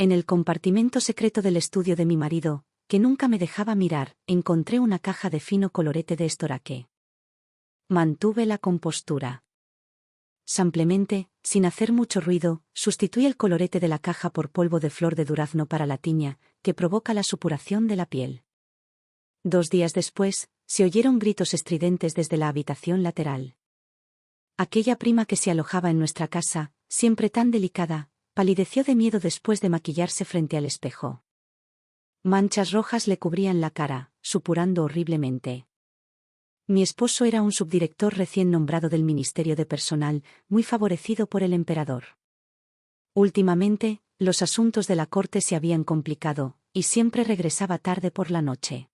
En el compartimento secreto del estudio de mi marido, que nunca me dejaba mirar, encontré una caja de fino colorete de estoraque. Mantuve la compostura. Simplemente, sin hacer mucho ruido, sustituí el colorete de la caja por polvo de flor de durazno para la tiña, que provoca la supuración de la piel. 2 días después, se oyeron gritos estridentes desde la habitación lateral. Aquella prima que se alojaba en nuestra casa, siempre tan delicada, palideció de miedo después de maquillarse frente al espejo. Manchas rojas le cubrían la cara, supurando horriblemente. Mi esposo era un subdirector recién nombrado del Ministerio de Personal, muy favorecido por el emperador. Últimamente, los asuntos de la corte se habían complicado, y siempre regresaba tarde por la noche.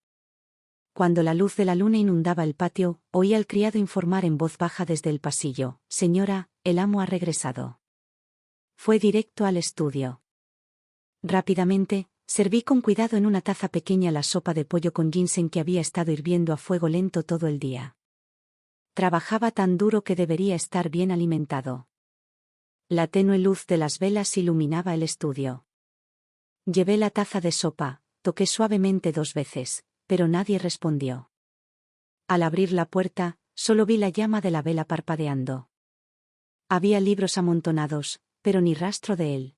Cuando la luz de la luna inundaba el patio, oí al criado informar en voz baja desde el pasillo: «Señora, el amo ha regresado». Fue directo al estudio. Rápidamente, serví con cuidado en una taza pequeña la sopa de pollo con ginseng que había estado hirviendo a fuego lento todo el día. Trabajaba tan duro que debería estar bien alimentado. La tenue luz de las velas iluminaba el estudio. Llevé la taza de sopa, toqué suavemente 2 veces, pero nadie respondió. Al abrir la puerta, solo vi la llama de la vela parpadeando. Había libros amontonados, pero ni rastro de él.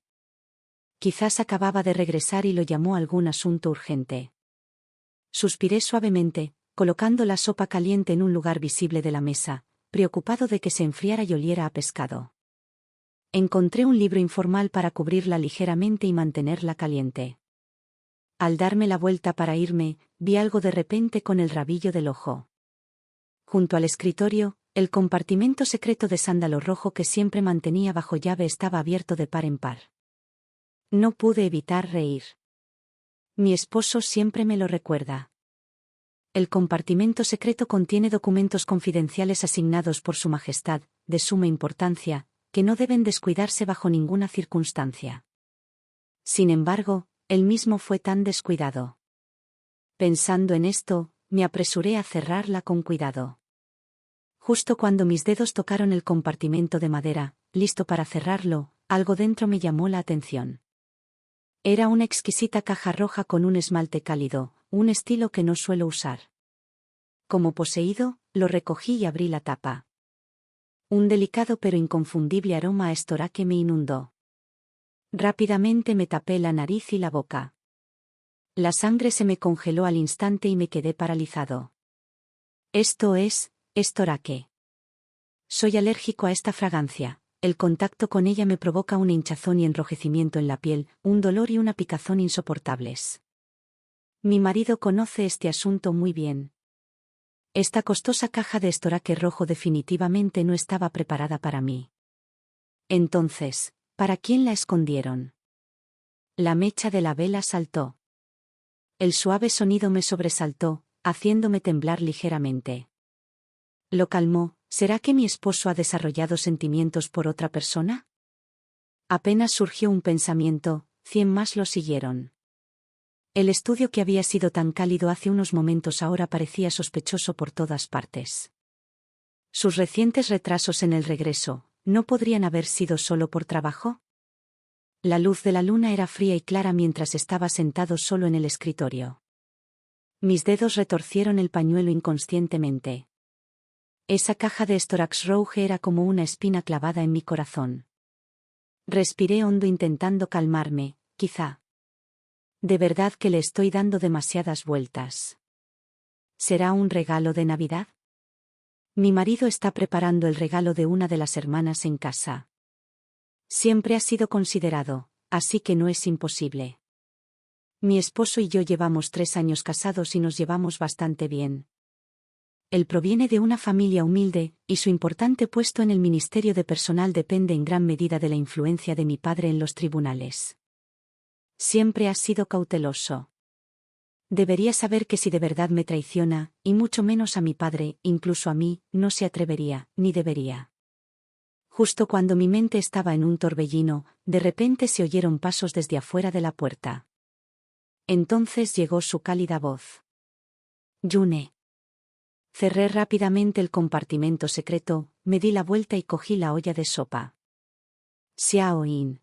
Quizás acababa de regresar y lo llamó algún asunto urgente. Suspiré suavemente, colocando la sopa caliente en un lugar visible de la mesa, preocupado de que se enfriara y oliera a pescado. Encontré un libro informal para cubrirla ligeramente y mantenerla caliente. Al darme la vuelta para irme, vi algo de repente con el rabillo del ojo. Junto al escritorio, el compartimento secreto de sándalo rojo que siempre mantenía bajo llave estaba abierto de par en par. No pude evitar reír. Mi esposo siempre me lo recuerda. El compartimento secreto contiene documentos confidenciales asignados por Su Majestad, de suma importancia, que no deben descuidarse bajo ninguna circunstancia. Sin embargo, él mismo fue tan descuidado. Pensando en esto, me apresuré a cerrarla con cuidado. Justo cuando mis dedos tocaron el compartimento de madera, listo para cerrarlo, algo dentro me llamó la atención. Era una exquisita caja roja con un esmalte cálido, un estilo que no suelo usar. Como poseído, lo recogí y abrí la tapa. Un delicado pero inconfundible aroma a estoraque me inundó. Rápidamente me tapé la nariz y la boca. La sangre se me congeló al instante y me quedé paralizado. Esto es estoraque. Soy alérgico a esta fragancia. El contacto con ella me provoca una hinchazón y enrojecimiento en la piel, un dolor y una picazón insoportables. Mi marido conoce este asunto muy bien. Esta costosa caja de estoraque rojo definitivamente no estaba preparada para mí. Entonces, ¿para quién la escondieron? La mecha de la vela saltó. El suave sonido me sobresaltó, haciéndome temblar ligeramente. Lo calmó. ¿Será que mi esposo ha desarrollado sentimientos por otra persona? Apenas surgió un pensamiento, 100 más lo siguieron. El estudio que había sido tan cálido hace unos momentos ahora parecía sospechoso por todas partes. Sus recientes retrasos en el regreso, ¿no podrían haber sido solo por trabajo? La luz de la luna era fría y clara mientras estaba sentado solo en el escritorio. Mis dedos retorcieron el pañuelo inconscientemente. Esa caja de Storax Rouge era como una espina clavada en mi corazón. Respiré hondo intentando calmarme, quizá. ¿De verdad que le estoy dando demasiadas vueltas? ¿Será un regalo de Navidad? Mi marido está preparando el regalo de una de las hermanas en casa. Siempre ha sido considerado, así que no es imposible. Mi esposo y yo llevamos 3 años casados y nos llevamos bastante bien. Él proviene de una familia humilde, y su importante puesto en el Ministerio de Personal depende en gran medida de la influencia de mi padre en los tribunales. Siempre ha sido cauteloso. Debería saber que si de verdad me traiciona, y mucho menos a mi padre, incluso a mí, no se atrevería, ni debería. Justo cuando mi mente estaba en un torbellino, de repente se oyeron pasos desde afuera de la puerta. Entonces llegó su cálida voz. Yune. Cerré rápidamente el compartimento secreto, me di la vuelta y cogí la olla de sopa. Xiao Yin.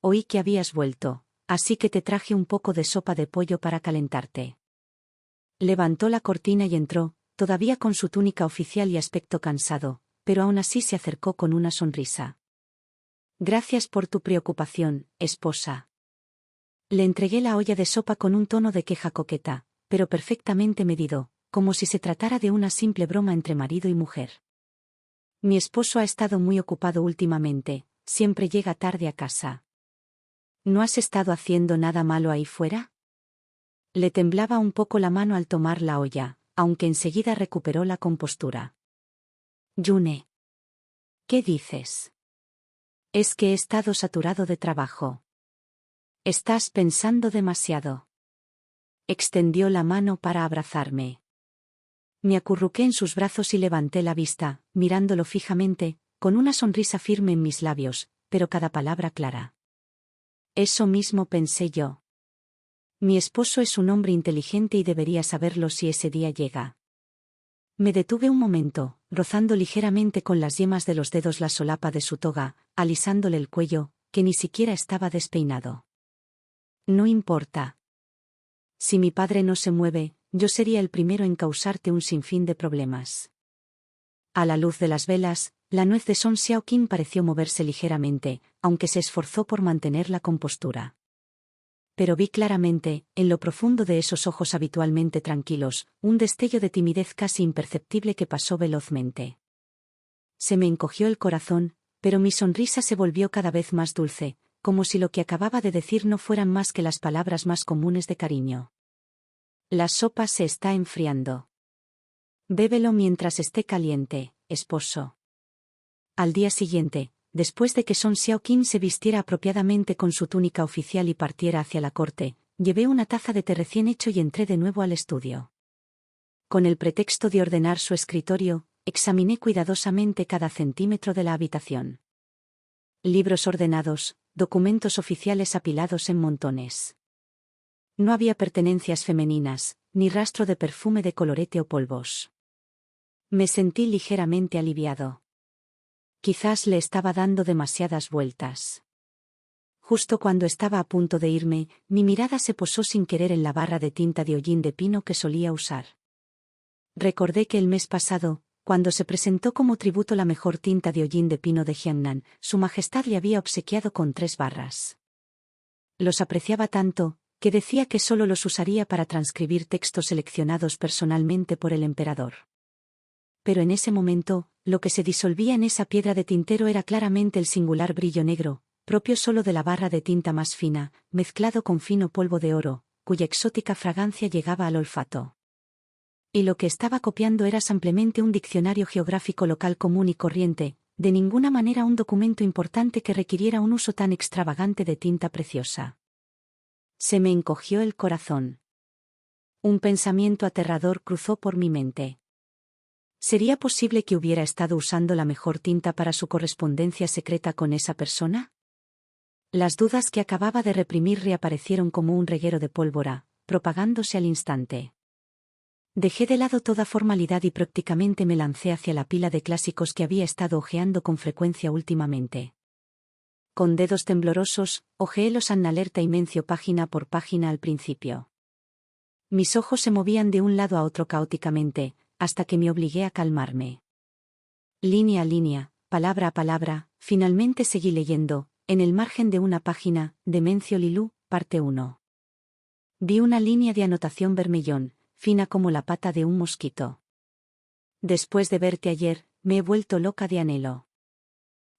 Oí que habías vuelto, así que te traje un poco de sopa de pollo para calentarte. Levantó la cortina y entró, todavía con su túnica oficial y aspecto cansado, pero aún así se acercó con una sonrisa. Gracias por tu preocupación, esposa. Le entregué la olla de sopa con un tono de queja coqueta, pero perfectamente medido, como si se tratara de una simple broma entre marido y mujer. Mi esposo ha estado muy ocupado últimamente, siempre llega tarde a casa. ¿No has estado haciendo nada malo ahí fuera? Le temblaba un poco la mano al tomar la olla, aunque enseguida recuperó la compostura. June. ¿Qué dices? Es que he estado saturado de trabajo. Estás pensando demasiado. Extendió la mano para abrazarme. Me acurruqué en sus brazos y levanté la vista, mirándolo fijamente, con una sonrisa firme en mis labios, pero cada palabra clara. Eso mismo pensé yo. Mi esposo es un hombre inteligente y debería saberlo si ese día llega. Me detuve un momento, rozando ligeramente con las yemas de los dedos la solapa de su toga, alisándole el cuello, que ni siquiera estaba despeinado. No importa. Si mi padre no se mueve, yo sería el primero en causarte un sinfín de problemas. A la luz de las velas, la nuez de Song Xiaoqing pareció moverse ligeramente, aunque se esforzó por mantener la compostura. Pero vi claramente, en lo profundo de esos ojos habitualmente tranquilos, un destello de timidez casi imperceptible que pasó velozmente. Se me encogió el corazón, pero mi sonrisa se volvió cada vez más dulce, como si lo que acababa de decir no fueran más que las palabras más comunes de cariño. La sopa se está enfriando. Bébelo mientras esté caliente, esposo. Al día siguiente, después de que Song Xiaoqing se vistiera apropiadamente con su túnica oficial y partiera hacia la corte, llevé una taza de té recién hecho y entré de nuevo al estudio. Con el pretexto de ordenar su escritorio, examiné cuidadosamente cada centímetro de la habitación. Libros ordenados, documentos oficiales apilados en montones. No había pertenencias femeninas, ni rastro de perfume de colorete o polvos. Me sentí ligeramente aliviado. Quizás le estaba dando demasiadas vueltas. Justo cuando estaba a punto de irme, mi mirada se posó sin querer en la barra de tinta de hollín de pino que solía usar. Recordé que el mes pasado, cuando se presentó como tributo la mejor tinta de hollín de pino de Jiangnan, Su Majestad le había obsequiado con 3 barras. Los apreciaba tanto, que decía que solo los usaría para transcribir textos seleccionados personalmente por el emperador. Pero en ese momento, lo que se disolvía en esa piedra de tintero era claramente el singular brillo negro, propio solo de la barra de tinta más fina, mezclado con fino polvo de oro, cuya exótica fragancia llegaba al olfato. Y lo que estaba copiando era simplemente un diccionario geográfico local común y corriente, de ninguna manera un documento importante que requiriera un uso tan extravagante de tinta preciosa. Se me encogió el corazón. Un pensamiento aterrador cruzó por mi mente. ¿Sería posible que hubiera estado usando la mejor tinta para su correspondencia secreta con esa persona? Las dudas que acababa de reprimir reaparecieron como un reguero de pólvora, propagándose al instante. Dejé de lado toda formalidad y prácticamente me lancé hacia la pila de clásicos que había estado hojeando con frecuencia últimamente. Con dedos temblorosos, hojeé los Annalerta y Mencio página por página al principio. Mis ojos se movían de un lado a otro caóticamente, hasta que me obligué a calmarme. Línea a línea, palabra a palabra, finalmente seguí leyendo, en el margen de una página, de Mencio Lilú, parte 1. Vi una línea de anotación vermellón, fina como la pata de un mosquito. Después de verte ayer, me he vuelto loca de anhelo.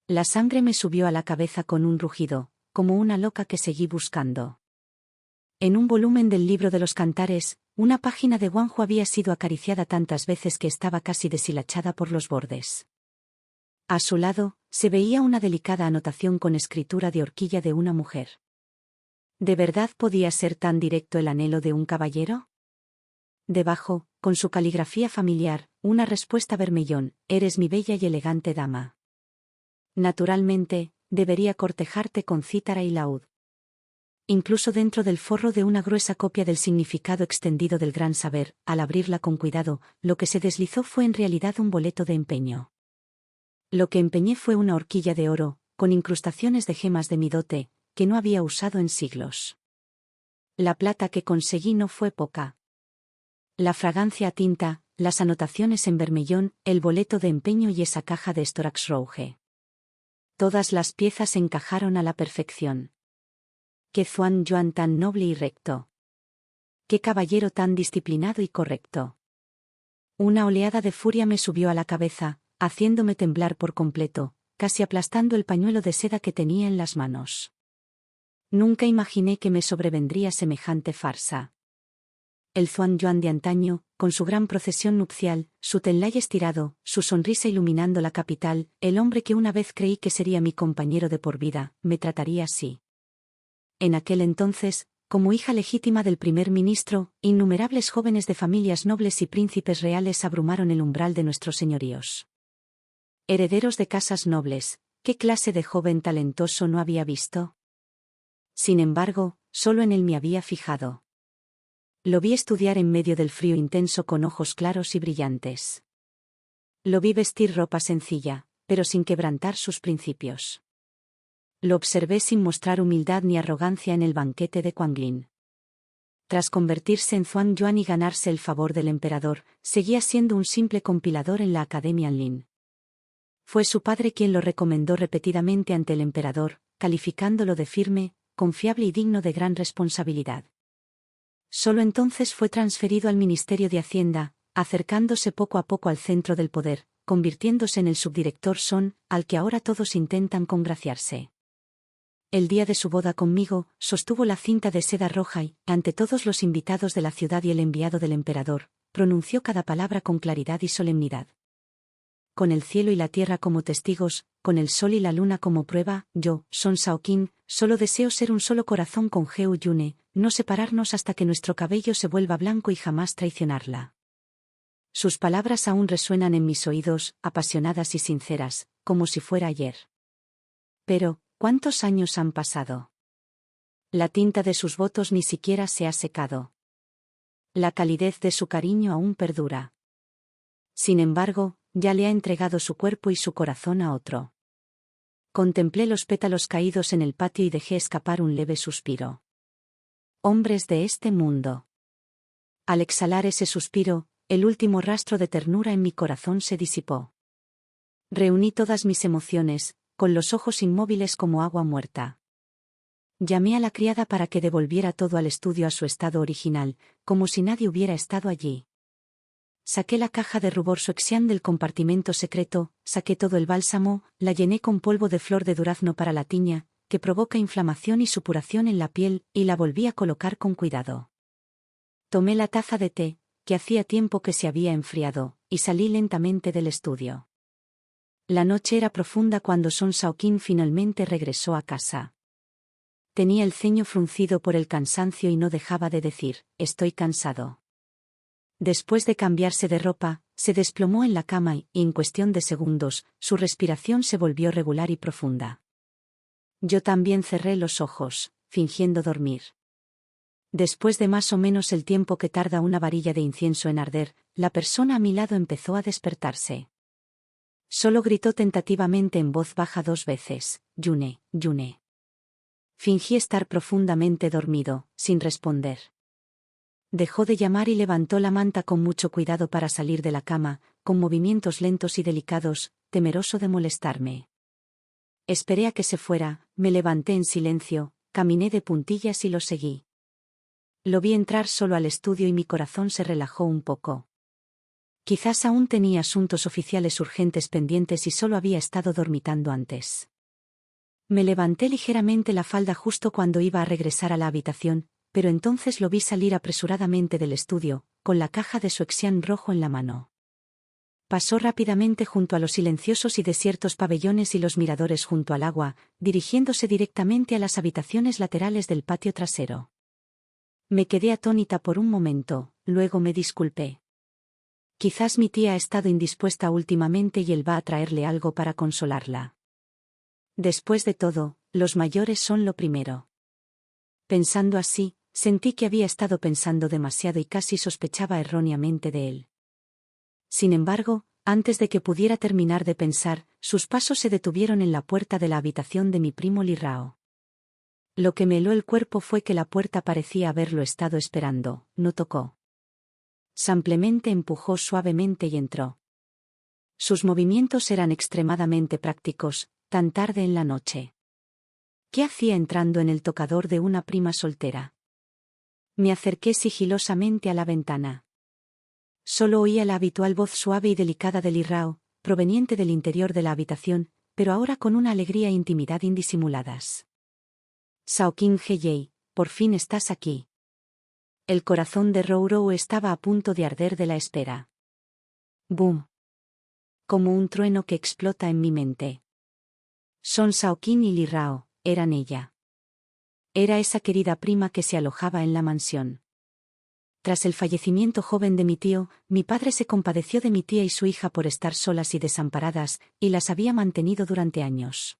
La sangre me subió a la cabeza con un rugido, como una loca que seguí buscando. En un volumen del libro de los cantares, una página de Guanju había sido acariciada tantas veces que estaba casi deshilachada por los bordes. A su lado, se veía una delicada anotación con escritura de horquilla de una mujer. ¿De verdad podía ser tan directo el anhelo de un caballero? Debajo, con su caligrafía familiar, una respuesta vermellón: eres mi bella y elegante dama. Naturalmente, debería cortejarte con cítara y laúd. Incluso dentro del forro de una gruesa copia del significado extendido del gran saber, al abrirla con cuidado, lo que se deslizó fue en realidad un boleto de empeño. Lo que empeñé fue una horquilla de oro, con incrustaciones de gemas de mi dote, que no había usado en siglos. La plata que conseguí no fue poca. La fragancia a tinta, las anotaciones en vermellón, el boleto de empeño y esa caja de Storax Rouge. Todas las piezas encajaron a la perfección. Qué Juan Joan tan noble y recto. Qué caballero tan disciplinado y correcto. Una oleada de furia me subió a la cabeza, haciéndome temblar por completo, casi aplastando el pañuelo de seda que tenía en las manos. Nunca imaginé que me sobrevendría semejante farsa. El Juan Joan de antaño, con su gran procesión nupcial, su tenlay estirado, su sonrisa iluminando la capital, el hombre que una vez creí que sería mi compañero de por vida, me trataría así. En aquel entonces, como hija legítima del primer ministro, innumerables jóvenes de familias nobles y príncipes reales abrumaron el umbral de nuestros señoríos. Herederos de casas nobles, ¿qué clase de joven talentoso no había visto? Sin embargo, solo en él me había fijado. Lo vi estudiar en medio del frío intenso con ojos claros y brillantes. Lo vi vestir ropa sencilla, pero sin quebrantar sus principios. Lo observé sin mostrar humildad ni arrogancia en el banquete de Quanglin. Tras convertirse en Juan Joan y ganarse el favor del emperador, seguía siendo un simple compilador en la Academia Anlin. Fue su padre quien lo recomendó repetidamente ante el emperador, calificándolo de firme, confiable y digno de gran responsabilidad. Solo entonces fue transferido al Ministerio de Hacienda, acercándose poco a poco al centro del poder, convirtiéndose en el subdirector Son, al que ahora todos intentan congraciarse. El día de su boda conmigo, sostuvo la cinta de seda roja y, ante todos los invitados de la ciudad y el enviado del emperador, pronunció cada palabra con claridad y solemnidad. Con el cielo y la tierra como testigos, con el sol y la luna como prueba, yo, Son Shaoqin, solo deseo ser un solo corazón con Geu Yune, no separarnos hasta que nuestro cabello se vuelva blanco y jamás traicionarla. Sus palabras aún resuenan en mis oídos, apasionadas y sinceras, como si fuera ayer. Pero, ¿cuántos años han pasado? La tinta de sus votos ni siquiera se ha secado. La calidez de su cariño aún perdura. Sin embargo, ya le ha entregado su cuerpo y su corazón a otro. Contemplé los pétalos caídos en el patio y dejé escapar un leve suspiro. Hombres de este mundo. Al exhalar ese suspiro, el último rastro de ternura en mi corazón se disipó. Reuní todas mis emociones, con los ojos inmóviles como agua muerta. Llamé a la criada para que devolviera todo al estudio a su estado original, como si nadie hubiera estado allí. Saqué la caja de rubor Suexian del compartimento secreto, saqué todo el bálsamo, la llené con polvo de flor de durazno para la tiña, que provoca inflamación y supuración en la piel, y la volví a colocar con cuidado. Tomé la taza de té, que hacía tiempo que se había enfriado, y salí lentamente del estudio. La noche era profunda cuando Son Shaoqin finalmente regresó a casa. Tenía el ceño fruncido por el cansancio y no dejaba de decir, estoy cansado. Después de cambiarse de ropa, se desplomó en la cama y, en cuestión de segundos, su respiración se volvió regular y profunda. Yo también cerré los ojos, fingiendo dormir. Después de más o menos el tiempo que tarda una varilla de incienso en arder, la persona a mi lado empezó a despertarse. Solo gritó tentativamente en voz baja 2 veces, Yune, Yune. Fingí estar profundamente dormido, sin responder. Dejó de llamar y levantó la manta con mucho cuidado para salir de la cama, con movimientos lentos y delicados, temeroso de molestarme. Esperé a que se fuera, me levanté en silencio, caminé de puntillas y lo seguí. Lo vi entrar solo al estudio y mi corazón se relajó un poco. Quizás aún tenía asuntos oficiales urgentes pendientes y solo había estado dormitando antes. Me levanté ligeramente la falda justo cuando iba a regresar a la habitación, pero entonces lo vi salir apresuradamente del estudio, con la caja de Suexian rojo en la mano. Pasó rápidamente junto a los silenciosos y desiertos pabellones y los miradores junto al agua, dirigiéndose directamente a las habitaciones laterales del patio trasero. Me quedé atónita por un momento, luego me disculpé. Quizás mi tía ha estado indispuesta últimamente y él va a traerle algo para consolarla. Después de todo, los mayores son lo primero. Pensando así, sentí que había estado pensando demasiado y casi sospechaba erróneamente de él. Sin embargo, antes de que pudiera terminar de pensar, sus pasos se detuvieron en la puerta de la habitación de mi primo Li Rao. Lo que me heló el cuerpo fue que la puerta parecía haberlo estado esperando, no tocó. Simplemente empujó suavemente y entró. Sus movimientos eran extremadamente prácticos, tan tarde en la noche. ¿Qué hacía entrando en el tocador de una prima soltera? Me acerqué sigilosamente a la ventana. Solo oía la habitual voz suave y delicada de Li Rao, proveniente del interior de la habitación, pero ahora con una alegría e intimidad indisimuladas. Shaoqing Heyei, por fin estás aquí. El corazón de Rourou estaba a punto de arder de la espera. ¡Bum! Como un trueno que explota en mi mente. Son Shaoqing y Li Rao, eran ella. Era esa querida prima que se alojaba en la mansión. Tras el fallecimiento joven de mi tío, mi padre se compadeció de mi tía y su hija por estar solas y desamparadas, y las había mantenido durante años.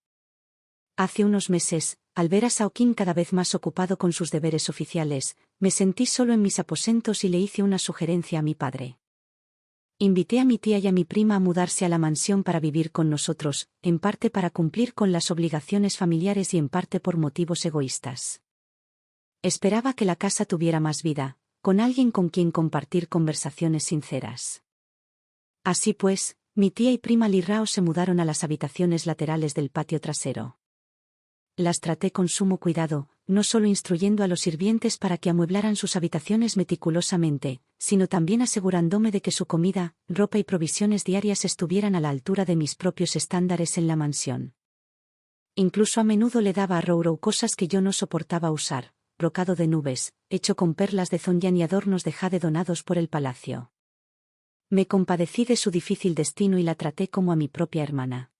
Hace unos meses, al ver a Shaoqing cada vez más ocupado con sus deberes oficiales, me sentí solo en mis aposentos y le hice una sugerencia a mi padre. Invité a mi tía y a mi prima a mudarse a la mansión para vivir con nosotros, en parte para cumplir con las obligaciones familiares y en parte por motivos egoístas. Esperaba que la casa tuviera más vida, con alguien con quien compartir conversaciones sinceras. Así pues, mi tía y prima Li Rao se mudaron a las habitaciones laterales del patio trasero. Las traté con sumo cuidado, no solo instruyendo a los sirvientes para que amueblaran sus habitaciones meticulosamente, sino también asegurándome de que su comida, ropa y provisiones diarias estuvieran a la altura de mis propios estándares en la mansión. Incluso a menudo le daba a Rourou cosas que yo no soportaba usar, brocado de nubes, hecho con perlas de Zonyan y adornos de jade donados por el palacio. Me compadecí de su difícil destino y la traté como a mi propia hermana.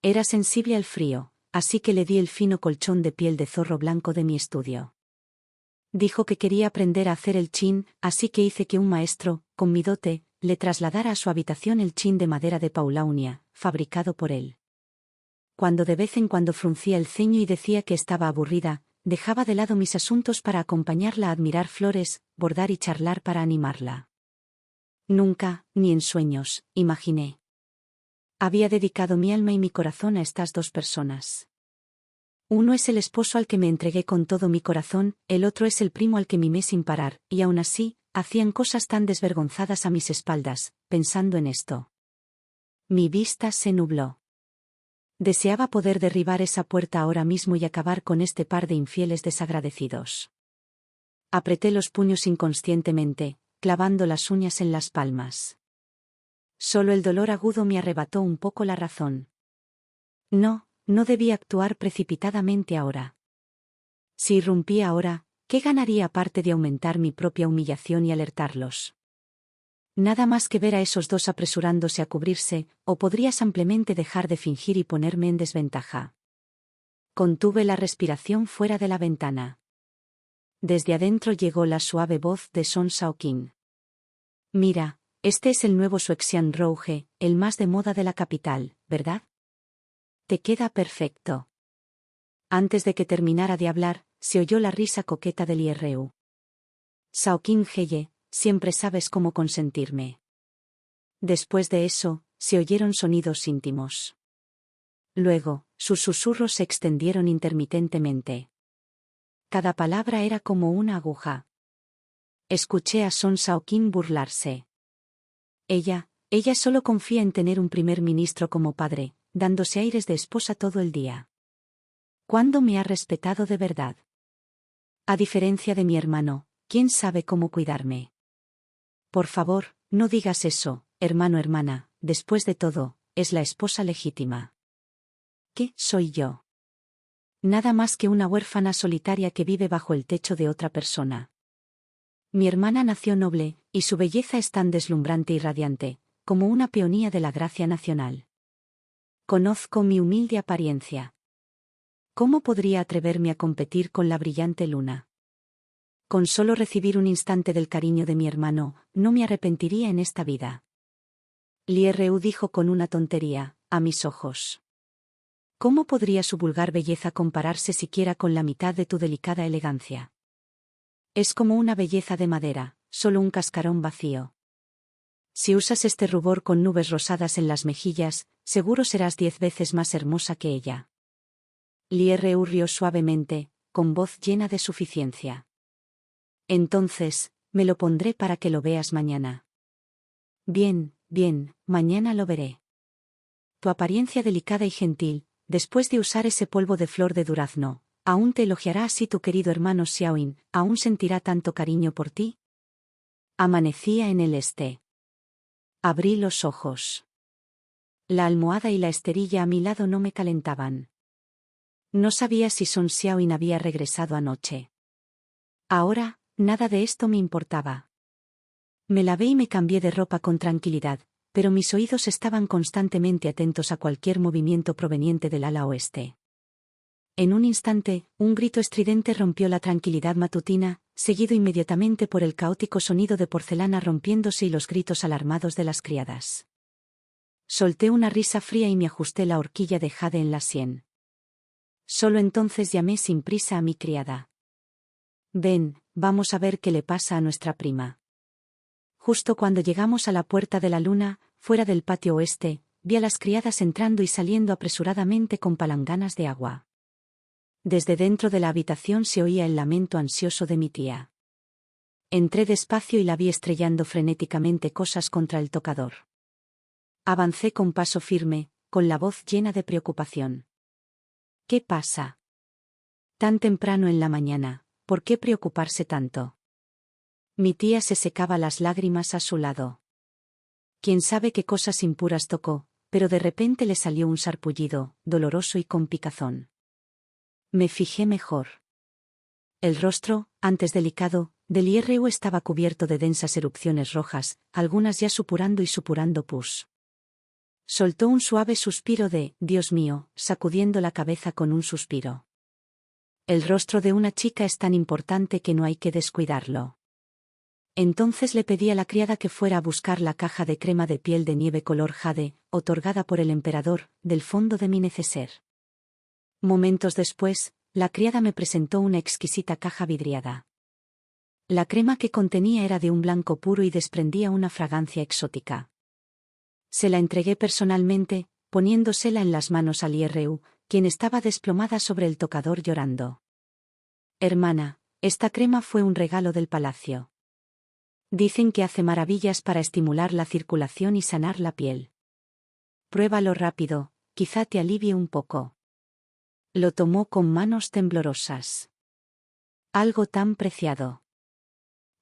Era sensible al frío, así que le di el fino colchón de piel de zorro blanco de mi estudio. Dijo que quería aprender a hacer el chin, así que hice que un maestro, con mi dote, le trasladara a su habitación el chin de madera de paulaunia, fabricado por él. Cuando de vez en cuando fruncía el ceño y decía que estaba aburrida, dejaba de lado mis asuntos para acompañarla a admirar flores, bordar y charlar para animarla. Nunca, ni en sueños, imaginé. Había dedicado mi alma y mi corazón a estas dos personas. Uno es el esposo al que me entregué con todo mi corazón, el otro es el primo al que mimé sin parar, y aún así, hacían cosas tan desvergonzadas a mis espaldas, pensando en esto. Mi vista se nubló. Deseaba poder derribar esa puerta ahora mismo y acabar con este par de infieles desagradecidos. Apreté los puños inconscientemente, clavando las uñas en las palmas. Solo el dolor agudo me arrebató un poco la razón. No debía actuar precipitadamente ahora. Si irrumpía ahora, ¿qué ganaría aparte de aumentar mi propia humillación y alertarlos? Nada más que ver a esos dos apresurándose a cubrirse, o podría simplemente dejar de fingir y ponerme en desventaja. Contuve la respiración fuera de la ventana. Desde adentro llegó la suave voz de Son Shaoqing. Mira, este es el nuevo Suexian Rouge, el más de moda de la capital, ¿verdad? Te queda perfecto. Antes de que terminara de hablar, se oyó la risa coqueta del IRU. Shaoqing Heye, siempre sabes cómo consentirme. Después de eso, se oyeron sonidos íntimos. Luego, sus susurros se extendieron intermitentemente. Cada palabra era como una aguja. Escuché a Son Shaoqing burlarse. Ella solo confía en tener un primer ministro como padre, dándose aires de esposa todo el día. ¿Cuándo me ha respetado de verdad? A diferencia de mi hermano, ¿quién sabe cómo cuidarme? Por favor, no digas eso, hermana, después de todo, es la esposa legítima. ¿Qué soy yo? Nada más que una huérfana solitaria que vive bajo el techo de otra persona. Mi hermana nació noble, y su belleza es tan deslumbrante y radiante, como una peonía de la gracia nacional. Conozco mi humilde apariencia. ¿Cómo podría atreverme a competir con la brillante luna? Con solo recibir un instante del cariño de mi hermano, no me arrepentiría en esta vida. Liu dijo con una tontería, a mis ojos. ¿Cómo podría su vulgar belleza compararse siquiera con la mitad de tu delicada elegancia? Es como una belleza de madera, solo un cascarón vacío. Si usas este rubor con nubes rosadas en las mejillas, seguro serás 10 veces más hermosa que ella. Liu rió suavemente, con voz llena de suficiencia. Entonces, me lo pondré para que lo veas mañana. Bien, bien, mañana lo veré. Tu apariencia delicada y gentil, después de usar ese polvo de flor de durazno, ¿aún te elogiará así tu querido hermano Xiaoin? ¿Aún sentirá tanto cariño por ti? Amanecía en el este. Abrí los ojos. La almohada y la esterilla a mi lado no me calentaban. No sabía si Song Xiaoin había regresado anoche. Ahora, nada de esto me importaba. Me lavé y me cambié de ropa con tranquilidad, pero mis oídos estaban constantemente atentos a cualquier movimiento proveniente del ala oeste. En un instante, un grito estridente rompió la tranquilidad matutina, seguido inmediatamente por el caótico sonido de porcelana rompiéndose y los gritos alarmados de las criadas. Solté una risa fría y me ajusté la horquilla de jade en la sien. Solo entonces llamé sin prisa a mi criada. Ven, vamos a ver qué le pasa a nuestra prima. Justo cuando llegamos a la Puerta de la Luna, fuera del patio oeste, vi a las criadas entrando y saliendo apresuradamente con palanganas de agua. Desde dentro de la habitación se oía el lamento ansioso de mi tía. Entré despacio y la vi estrellando frenéticamente cosas contra el tocador. Avancé con paso firme, con la voz llena de preocupación. ¿Qué pasa? Tan temprano en la mañana, ¿por qué preocuparse tanto? Mi tía se secaba las lágrimas a su lado. Quién sabe qué cosas impuras tocó, pero de repente le salió un sarpullido, doloroso y con picazón. Me fijé mejor. El rostro, antes delicado, del IRU estaba cubierto de densas erupciones rojas, algunas ya supurando y supurando pus. Soltó un suave suspiro de «Dios mío», sacudiendo la cabeza con un suspiro. El rostro de una chica es tan importante que no hay que descuidarlo. Entonces le pedí a la criada que fuera a buscar la caja de crema de piel de nieve color jade, otorgada por el emperador, del fondo de mi neceser. Momentos después, la criada me presentó una exquisita caja vidriada. La crema que contenía era de un blanco puro y desprendía una fragancia exótica. Se la entregué personalmente, poniéndosela en las manos al IRU, quien estaba desplomada sobre el tocador llorando. Hermana, esta crema fue un regalo del palacio. Dicen que hace maravillas para estimular la circulación y sanar la piel. Pruébalo rápido, quizá te alivie un poco. Lo tomó con manos temblorosas. Algo tan preciado.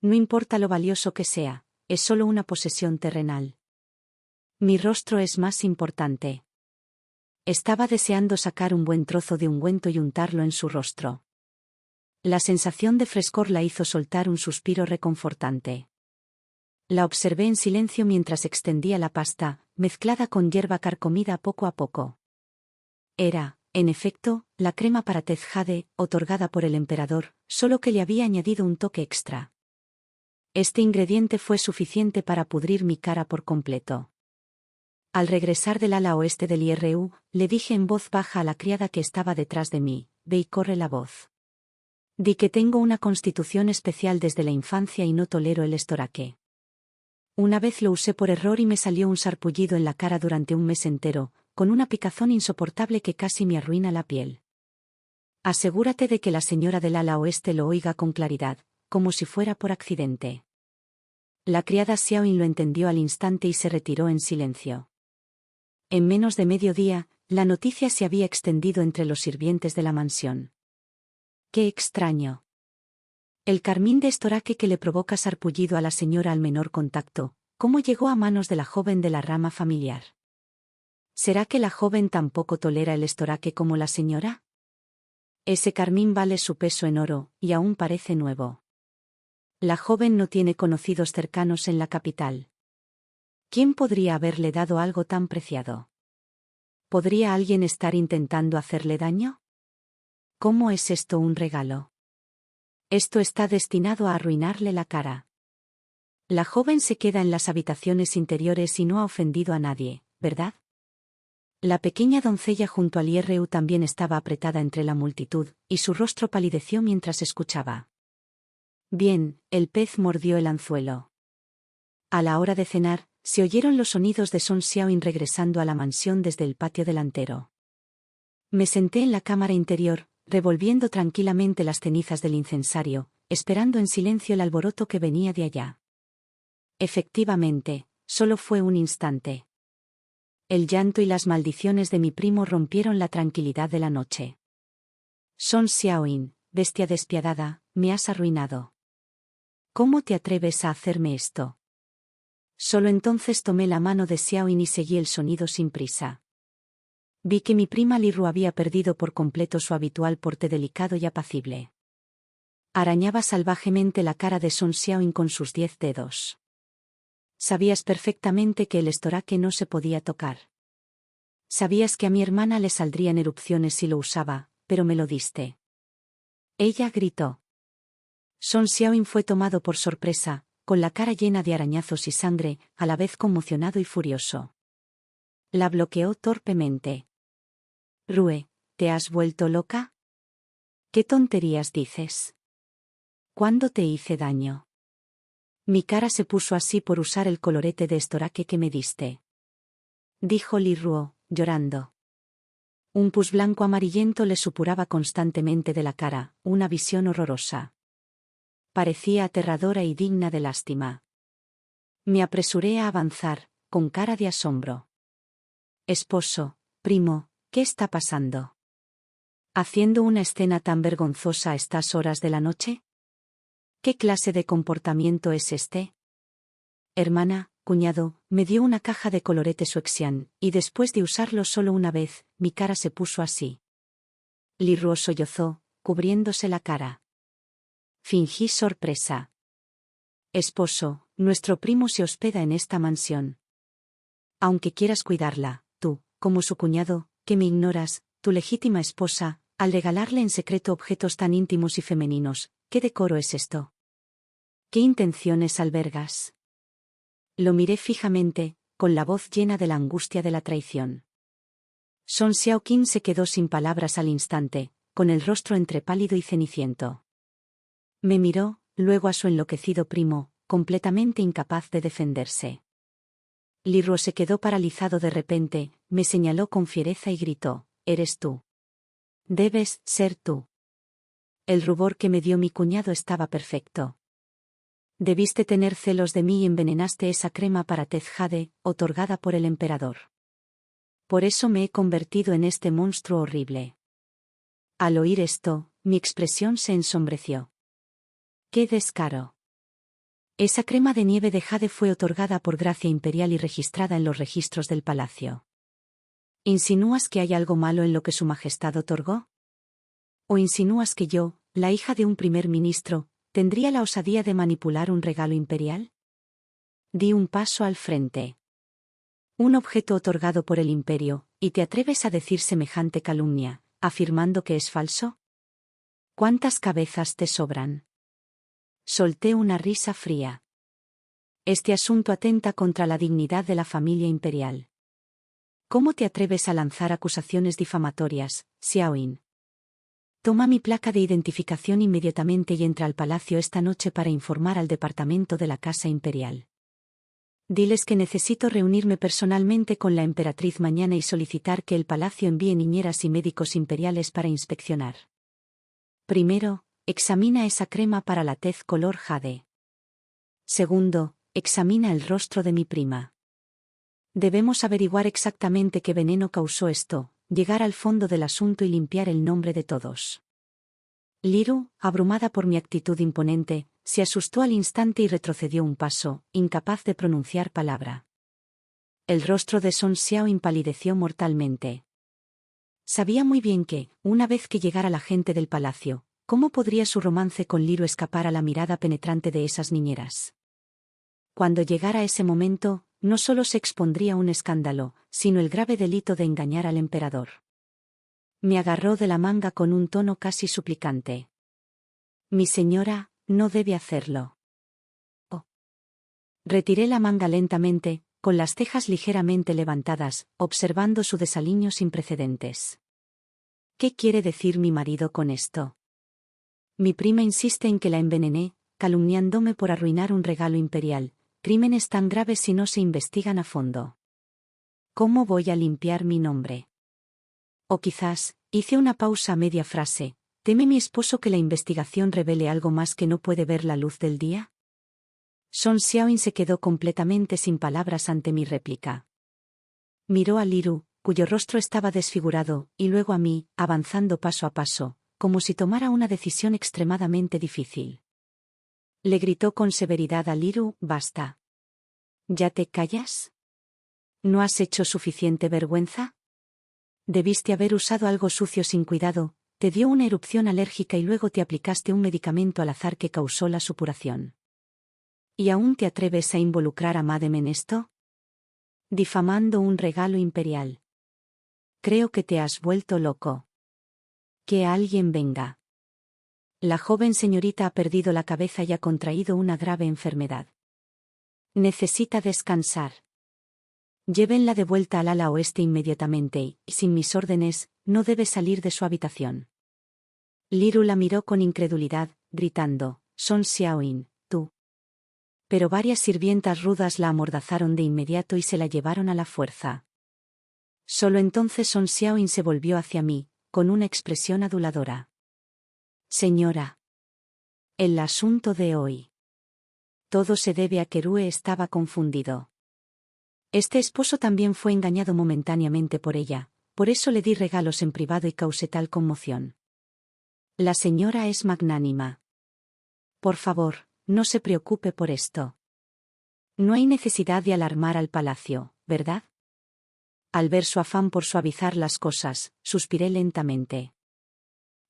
No importa lo valioso que sea, es solo una posesión terrenal. Mi rostro es más importante. Estaba deseando sacar un buen trozo de ungüento y untarlo en su rostro. La sensación de frescor la hizo soltar un suspiro reconfortante. La observé en silencio mientras extendía la pasta, mezclada con hierba carcomida poco a poco. Era, en efecto, la crema para tez jade, otorgada por el emperador, solo que le había añadido un toque extra. Este ingrediente fue suficiente para pudrir mi cara por completo. Al regresar del ala oeste del IRU, le dije en voz baja a la criada que estaba detrás de mí, ve y corre la voz. Di que tengo una constitución especial desde la infancia y no tolero el estoraque. Una vez lo usé por error y me salió un sarpullido en la cara durante un mes entero, con una picazón insoportable que casi me arruina la piel. Asegúrate de que la señora del ala oeste lo oiga con claridad, como si fuera por accidente. La criada Xiaoin lo entendió al instante y se retiró en silencio. En menos de mediodía, la noticia se había extendido entre los sirvientes de la mansión. ¡Qué extraño! El carmín de estoraque que le provoca sarpullido a la señora al menor contacto, ¿cómo llegó a manos de la joven de la rama familiar? ¿Será que la joven tampoco tolera el estoraque como la señora? Ese carmín vale su peso en oro, y aún parece nuevo. La joven no tiene conocidos cercanos en la capital. ¿Quién podría haberle dado algo tan preciado? ¿Podría alguien estar intentando hacerle daño? ¿Cómo es esto un regalo? Esto está destinado a arruinarle la cara. La joven se queda en las habitaciones interiores y no ha ofendido a nadie, ¿verdad? La pequeña doncella junto al IRU también estaba apretada entre la multitud, y su rostro palideció mientras escuchaba. Bien, el pez mordió el anzuelo. A la hora de cenar, se oyeron los sonidos de Song Xiaoin regresando a la mansión desde el patio delantero. Me senté en la cámara interior, revolviendo tranquilamente las cenizas del incensario, esperando en silencio el alboroto que venía de allá. Efectivamente, solo fue un instante. El llanto y las maldiciones de mi primo rompieron la tranquilidad de la noche. Son Xiaoyin, bestia despiadada, me has arruinado. ¿Cómo te atreves a hacerme esto? Solo entonces tomé la mano de Xiaoyin y seguí el sonido sin prisa. Vi que mi prima Liru había perdido por completo su habitual porte delicado y apacible. Arañaba salvajemente la cara de Son Xiaoyin con sus 10 dedos. Sabías perfectamente que el estoraque no se podía tocar. Sabías que a mi hermana le saldrían erupciones si lo usaba, pero me lo diste. Ella gritó. Son Xiaoyin fue tomado por sorpresa, con la cara llena de arañazos y sangre, a la vez conmocionado y furioso. La bloqueó torpemente. Rue, ¿te has vuelto loca? ¿Qué tonterías dices? ¿Cuándo te hice daño? Mi cara se puso así por usar el colorete de estoraque que me diste. Dijo Li Ruo, llorando. Un pus blanco amarillento le supuraba constantemente de la cara, una visión horrorosa. Parecía aterradora y digna de lástima. Me apresuré a avanzar, con cara de asombro. Esposo, primo, ¿qué está pasando? ¿Haciendo una escena tan vergonzosa a estas horas de la noche? ¿Qué clase de comportamiento es este? Hermana, cuñado, me dio una caja de colorete Suexian, y después de usarlo solo una vez, mi cara se puso así. Li Ruo sollozó, cubriéndose la cara. Fingí sorpresa. Esposo, nuestro primo se hospeda en esta mansión. Aunque quieras cuidarla, tú, como su cuñado, que me ignoras, tu legítima esposa, al regalarle en secreto objetos tan íntimos y femeninos, ¿qué decoro es esto? ¿Qué intenciones albergas? Lo miré fijamente, con la voz llena de la angustia de la traición. Son Xiaoqin se quedó sin palabras al instante, con el rostro entre pálido y ceniciento. Me miró, luego a su enloquecido primo, completamente incapaz de defenderse. Li Ruo se quedó paralizado de repente, me señaló con fiereza y gritó, «Eres tú. Debes ser tú». El rubor que me dio mi cuñado estaba perfecto. Debiste tener celos de mí y envenenaste esa crema para tez jade, otorgada por el emperador. Por eso me he convertido en este monstruo horrible. Al oír esto, mi expresión se ensombreció. ¡Qué descaro! Esa crema de nieve de jade fue otorgada por gracia imperial y registrada en los registros del palacio. ¿Insinúas que hay algo malo en lo que su majestad otorgó? ¿O insinúas que yo, la hija de un primer ministro, tendría la osadía de manipular un regalo imperial? Di un paso al frente. Un objeto otorgado por el imperio, ¿y te atreves a decir semejante calumnia, afirmando que es falso? ¿Cuántas cabezas te sobran? Solté una risa fría. Este asunto atenta contra la dignidad de la familia imperial. ¿Cómo te atreves a lanzar acusaciones difamatorias, Xiaoyin? Toma mi placa de identificación inmediatamente y entra al palacio esta noche para informar al departamento de la Casa Imperial. Diles que necesito reunirme personalmente con la emperatriz mañana y solicitar que el palacio envíe niñeras y médicos imperiales para inspeccionar. Primero, examina esa crema para la tez color jade. Segundo, examina el rostro de mi prima. Debemos averiguar exactamente qué veneno causó esto, llegar al fondo del asunto y limpiar el nombre de todos. Liru, abrumada por mi actitud imponente, se asustó al instante y retrocedió un paso, incapaz de pronunciar palabra. El rostro de Son Xiao impalideció mortalmente. Sabía muy bien que, una vez que llegara la gente del palacio, ¿cómo podría su romance con Liru escapar a la mirada penetrante de esas niñeras? Cuando llegara ese momento, no solo se expondría un escándalo, sino el grave delito de engañar al emperador. Me agarró de la manga con un tono casi suplicante. Mi señora, no debe hacerlo. Oh. Retiré la manga lentamente, con las cejas ligeramente levantadas, observando su desaliño sin precedentes. ¿Qué quiere decir mi marido con esto? Mi prima insiste en que la envenené, calumniándome por arruinar un regalo imperial, crímenes tan graves si no se investigan a fondo. ¿Cómo voy a limpiar mi nombre? O quizás, Hice una pausa a media frase. ¿Teme mi esposo que la investigación revele algo más que no puede ver la luz del día? Song Xiaoin se quedó completamente sin palabras ante mi réplica. Miró a Liru, cuyo rostro estaba desfigurado, y luego a mí, avanzando paso a paso, como si tomara una decisión extremadamente difícil. Le gritó con severidad a Liru: «Basta. ¿Ya te callas? ¿No has hecho suficiente vergüenza? Debiste haber usado algo sucio sin cuidado, te dio una erupción alérgica y luego te aplicaste un medicamento al azar que causó la supuración. ¿Y aún te atreves a involucrar a Madame en esto? Difamando un regalo imperial. Creo que te has vuelto loco. Que alguien venga. La joven señorita ha perdido la cabeza y ha contraído una grave enfermedad. Necesita descansar. Llévenla de vuelta al ala oeste inmediatamente y, sin mis órdenes, no debe salir de su habitación». Liru la miró con incredulidad, gritando: «Song Xiaoin, tú». Pero varias sirvientas rudas la amordazaron de inmediato y se la llevaron a la fuerza. Solo entonces Song Xiaoin se volvió hacia mí, con una expresión aduladora. «Señora. El asunto de hoy. Todo se debe a que Rue estaba confundido. Este esposo también fue engañado momentáneamente por ella, por eso le di regalos en privado y causé tal conmoción. La señora es magnánima. Por favor, no se preocupe por esto. No hay necesidad de alarmar al palacio, ¿verdad?». Al ver su afán por suavizar las cosas, suspiré lentamente.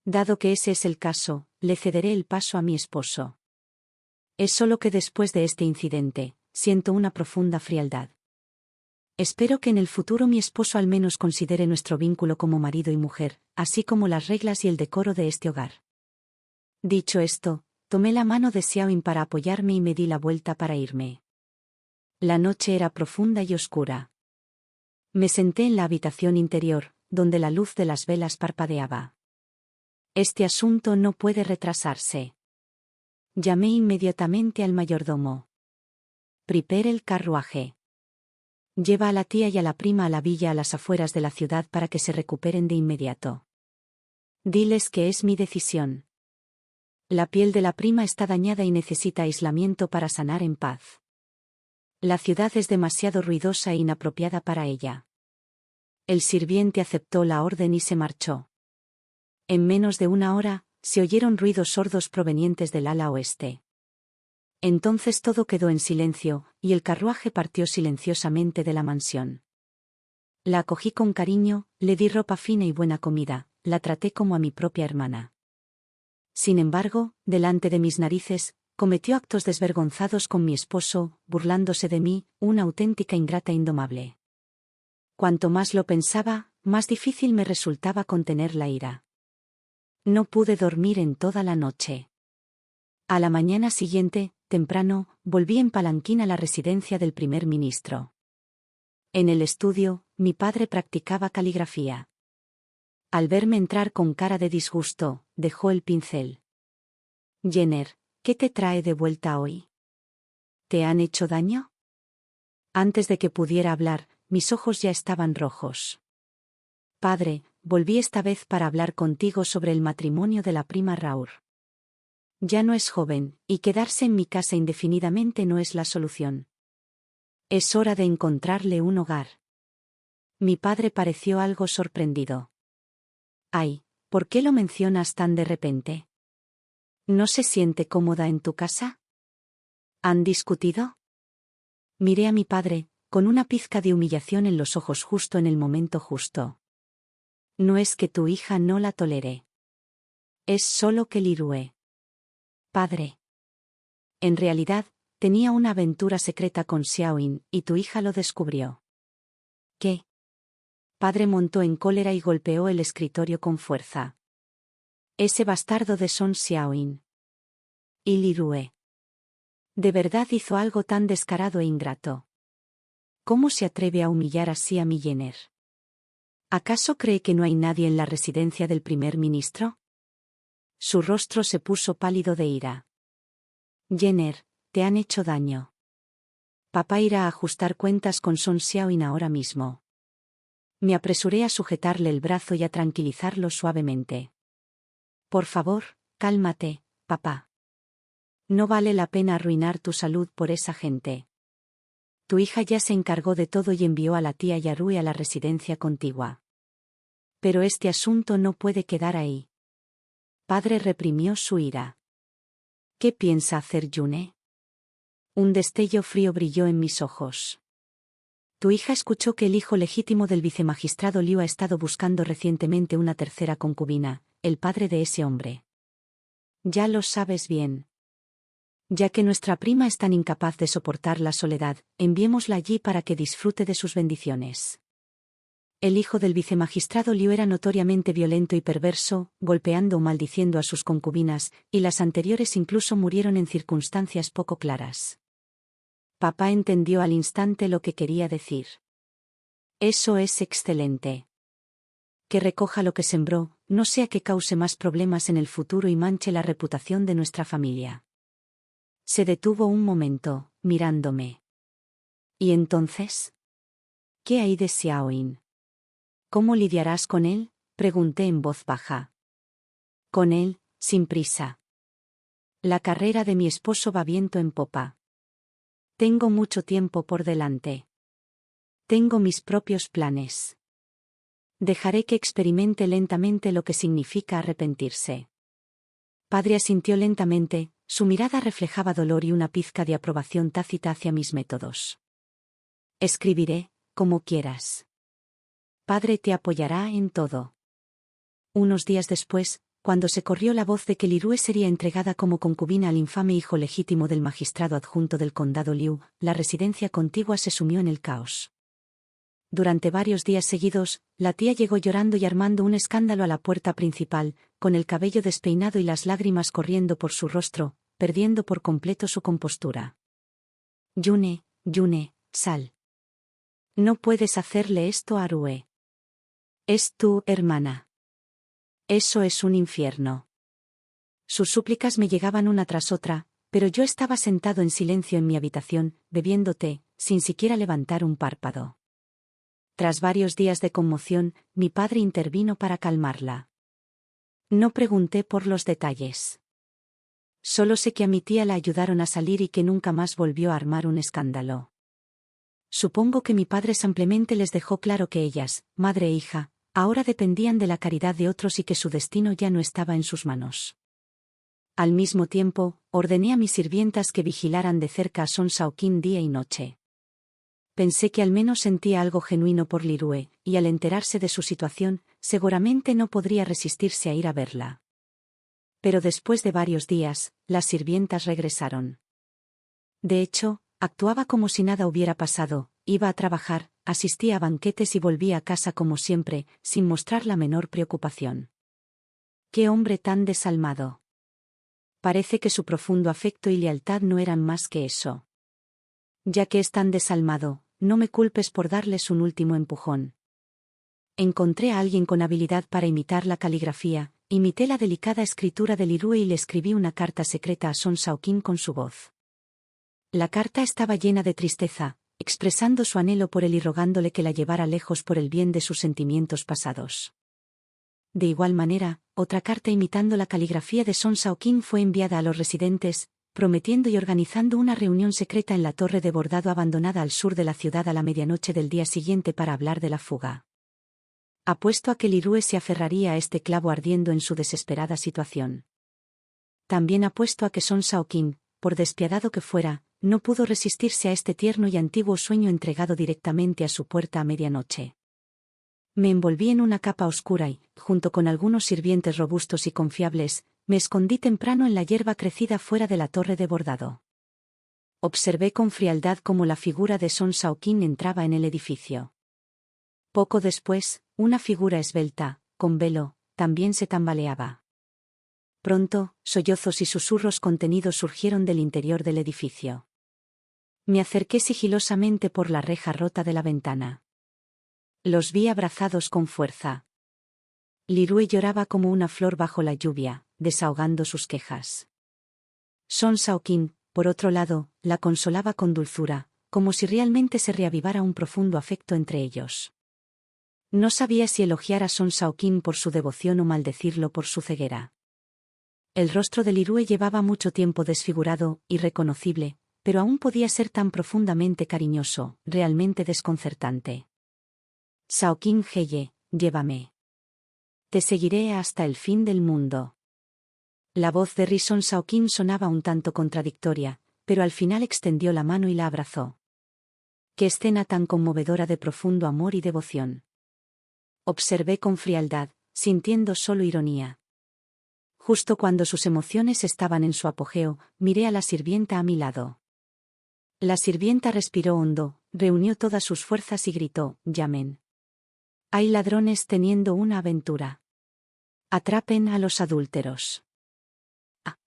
Dado que ese es el caso, le cederé el paso a mi esposo. Es solo que después de este incidente, siento una profunda frialdad. Espero que en el futuro mi esposo al menos considere nuestro vínculo como marido y mujer, así como las reglas y el decoro de este hogar. Dicho esto, tomé la mano de Xiaoin para apoyarme y me di la vuelta para irme. La noche era profunda y oscura. Me senté en la habitación interior, donde la luz de las velas parpadeaba. Este asunto no puede retrasarse. Llamé inmediatamente al mayordomo. «Prepare el carruaje. Lleva a la tía y a la prima a la villa a las afueras de la ciudad para que se recuperen de inmediato. Diles que es mi decisión. La piel de la prima está dañada y necesita aislamiento para sanar en paz. La ciudad es demasiado ruidosa e inapropiada para ella». El sirviente aceptó la orden y se marchó. En menos de una hora, se oyeron ruidos sordos provenientes del ala oeste. Entonces todo quedó en silencio, y el carruaje partió silenciosamente de la mansión. La acogí con cariño, le di ropa fina y buena comida, la traté como a mi propia hermana. Sin embargo, delante de mis narices, cometió actos desvergonzados con mi esposo, burlándose de mí, una auténtica ingrata indomable. Cuanto más lo pensaba, más difícil me resultaba contener la ira. No pude dormir en toda la noche. A la mañana siguiente, temprano, volví en palanquín a la residencia del primer ministro. En el estudio, mi padre practicaba caligrafía. Al verme entrar con cara de disgusto, dejó el pincel. «Jenner, ¿qué te trae de vuelta hoy? ¿Te han hecho daño?». Antes de que pudiera hablar, mis ojos ya estaban rojos. «Padre, volví esta vez para hablar contigo sobre el matrimonio de la prima Raoul. Ya no es joven, y quedarse en mi casa indefinidamente no es la solución. Es hora de encontrarle un hogar». Mi padre pareció algo sorprendido. «Ay, ¿por qué lo mencionas tan de repente? ¿No se siente cómoda en tu casa? ¿Han discutido?». Miré a mi padre, con una pizca de humillación en los ojos justo en el momento justo. «No es que tu hija no la tolere. Es solo que Lirue. Padre. En realidad, tenía una aventura secreta con Xiaoin, y tu hija lo descubrió». «¿Qué?». Padre montó en cólera y golpeó el escritorio con fuerza. «Ese bastardo de Song Xiaoin. Y Lirue. ¿De verdad hizo algo tan descarado e ingrato? ¿Cómo se atreve a humillar así a mi Jenner? ¿Acaso cree que no hay nadie en la residencia del primer ministro?». Su rostro se puso pálido de ira. «Jenner, te han hecho daño. Papá irá a ajustar cuentas con Song Xiaoin ahora mismo». Me apresuré a sujetarle el brazo y a tranquilizarlo suavemente. Por favor, cálmate, papá. No vale la pena arruinar tu salud por esa gente. Tu hija ya se encargó de todo y envió a la tía Yarui a la residencia contigua. Pero este asunto no puede quedar ahí. Padre reprimió su ira. ¿Qué piensa hacer Yune? Un destello frío brilló en mis ojos. Tu hija escuchó que el hijo legítimo del vicemagistrado Liu ha estado buscando recientemente una tercera concubina, el padre de ese hombre. Ya lo sabes bien. Ya que nuestra prima es tan incapaz de soportar la soledad, enviémosla allí para que disfrute de sus bendiciones. El hijo del vicemagistrado Liu era notoriamente violento y perverso, golpeando o maldiciendo a sus concubinas, y las anteriores incluso murieron en circunstancias poco claras. Papá entendió al instante lo que quería decir. Eso es excelente. Que recoja lo que sembró, no sea que cause más problemas en el futuro y manche la reputación de nuestra familia. Se detuvo un momento, mirándome. ¿Y entonces? ¿Qué hay de Xiaoyin? ¿Cómo lidiarás con él? Pregunté en voz baja. Con él, sin prisa. La carrera de mi esposo va viento en popa. Tengo mucho tiempo por delante. Tengo mis propios planes. Dejaré que experimente lentamente lo que significa arrepentirse. Padre asintió lentamente, su mirada reflejaba dolor y una pizca de aprobación tácita hacia mis métodos. Escribiré, como quieras. Padre te apoyará en todo. Unos días después, cuando se corrió la voz de que Lirue sería entregada como concubina al infame hijo legítimo del magistrado adjunto del condado Liu, la residencia contigua se sumió en el caos. Durante varios días seguidos, la tía llegó llorando y armando un escándalo a la puerta principal, con el cabello despeinado y las lágrimas corriendo por su rostro, perdiendo por completo su compostura. Yune, sal. No puedes hacerle esto a Arue. Es tu hermana. Eso es un infierno. Sus súplicas me llegaban una tras otra, pero yo estaba sentado en silencio en mi habitación, bebiendo té, sin siquiera levantar un párpado. Tras varios días de conmoción, mi padre intervino para calmarla. No pregunté por los detalles. Solo sé que a mi tía la ayudaron a salir y que nunca más volvió a armar un escándalo. Supongo que mi padre simplemente les dejó claro que ellas, madre e hija, ahora dependían de la caridad de otros y que su destino ya no estaba en sus manos. Al mismo tiempo, ordené a mis sirvientas que vigilaran de cerca a Son Shaoqin día y noche. Pensé que al menos sentía algo genuino por Lirue, y al enterarse de su situación, seguramente no podría resistirse a ir a verla. Pero después de varios días, las sirvientas regresaron. De hecho, actuaba como si nada hubiera pasado, iba a trabajar, asistía a banquetes y volvía a casa como siempre, sin mostrar la menor preocupación. ¡Qué hombre tan desalmado! Parece que su profundo afecto y lealtad no eran más que eso. Ya que es tan desalmado, no me culpes por darles un último empujón. Encontré a alguien con habilidad para imitar la caligrafía, imité la delicada escritura de Lirue y le escribí una carta secreta a Son Shaoqin con su voz. La carta estaba llena de tristeza, expresando su anhelo por él y rogándole que la llevara lejos por el bien de sus sentimientos pasados. De igual manera, otra carta imitando la caligrafía de Son Shaoqin fue enviada a los residentes, prometiendo y organizando una reunión secreta en la torre de bordado abandonada al sur de la ciudad a la medianoche del día siguiente para hablar de la fuga. Apuesto a que Lirue se aferraría a este clavo ardiendo en su desesperada situación. También apuesto a que Son Shaoqin, por despiadado que fuera, no pudo resistirse a este tierno y antiguo sueño entregado directamente a su puerta a medianoche. Me envolví en una capa oscura y, junto con algunos sirvientes robustos y confiables, me escondí temprano en la hierba crecida fuera de la torre de bordado. Observé con frialdad cómo la figura de Son Shaoqin entraba en el edificio. Poco después, una figura esbelta, con velo, también se tambaleaba. Pronto, sollozos y susurros contenidos surgieron del interior del edificio. Me acerqué sigilosamente por la reja rota de la ventana. Los vi abrazados con fuerza. Lirue lloraba como una flor bajo la lluvia, desahogando sus quejas. Son Shaoqin, por otro lado, la consolaba con dulzura, como si realmente se reavivara un profundo afecto entre ellos. No sabía si elogiar a Song Xiaoqing por su devoción o maldecirlo por su ceguera. El rostro de Lirue llevaba mucho tiempo desfigurado, irreconocible, pero aún podía ser tan profundamente cariñoso, realmente desconcertante. Xiaoqing Heye, llévame. Te seguiré hasta el fin del mundo. La voz de Song Xiaoqing sonaba un tanto contradictoria, pero al final extendió la mano y la abrazó. Qué escena tan conmovedora de profundo amor y devoción. Observé con frialdad, sintiendo solo ironía. Justo cuando sus emociones estaban en su apogeo, miré a la sirvienta a mi lado. La sirvienta respiró hondo, reunió todas sus fuerzas y gritó: «Llamen. Hay ladrones teniendo una aventura. Atrapen a los adúlteros». Ah.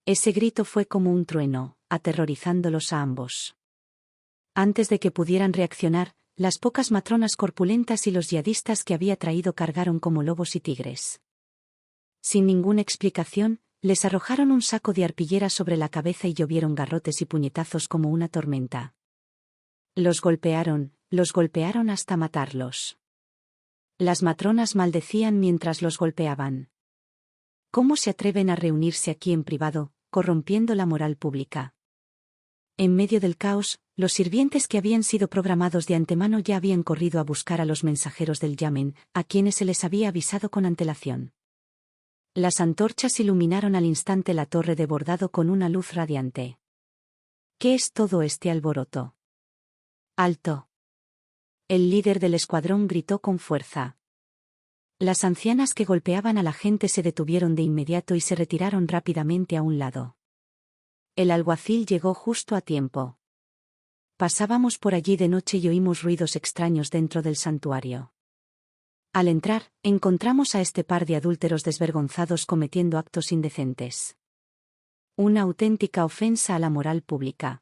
Ese grito fue como un trueno, aterrorizándolos a ambos. Antes de que pudieran reaccionar, las pocas matronas corpulentas y los yihadistas que había traído cargaron como lobos y tigres. Sin ninguna explicación, les arrojaron un saco de arpillera sobre la cabeza y llovieron garrotes y puñetazos como una tormenta. Los golpearon hasta matarlos. Las matronas maldecían mientras los golpeaban. ¿Cómo se atreven a reunirse aquí en privado, corrompiendo la moral pública? En medio del caos, los sirvientes que habían sido programados de antemano ya habían corrido a buscar a los mensajeros del Yamen, a quienes se les había avisado con antelación. Las antorchas iluminaron al instante la torre de bordado con una luz radiante. ¿Qué es todo este alboroto? ¡Alto! El líder del escuadrón gritó con fuerza. Las ancianas que golpeaban a la gente se detuvieron de inmediato y se retiraron rápidamente a un lado. El alguacil llegó justo a tiempo. Pasábamos por allí de noche y oímos ruidos extraños dentro del santuario. Al entrar, encontramos a este par de adúlteros desvergonzados cometiendo actos indecentes. Una auténtica ofensa a la moral pública.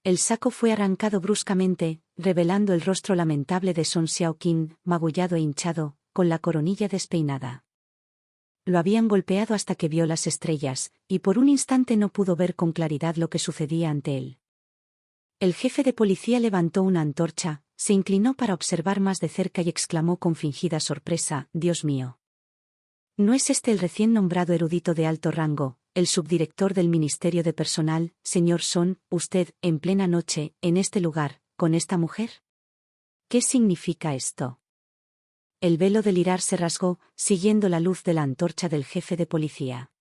El saco fue arrancado bruscamente, revelando el rostro lamentable de Song Xiaoqing, magullado e hinchado, con la coronilla despeinada. Lo habían golpeado hasta que vio las estrellas, y por un instante no pudo ver con claridad lo que sucedía ante él. El jefe de policía levantó una antorcha, se inclinó para observar más de cerca y exclamó con fingida sorpresa: «Dios mío. ¿No es este el recién nombrado erudito de alto rango, el subdirector del Ministerio de Personal, señor Son, usted, en plena noche, en este lugar, con esta mujer? ¿Qué significa esto?» El velo del Irar se rasgó, siguiendo la luz de la antorcha del jefe de policía.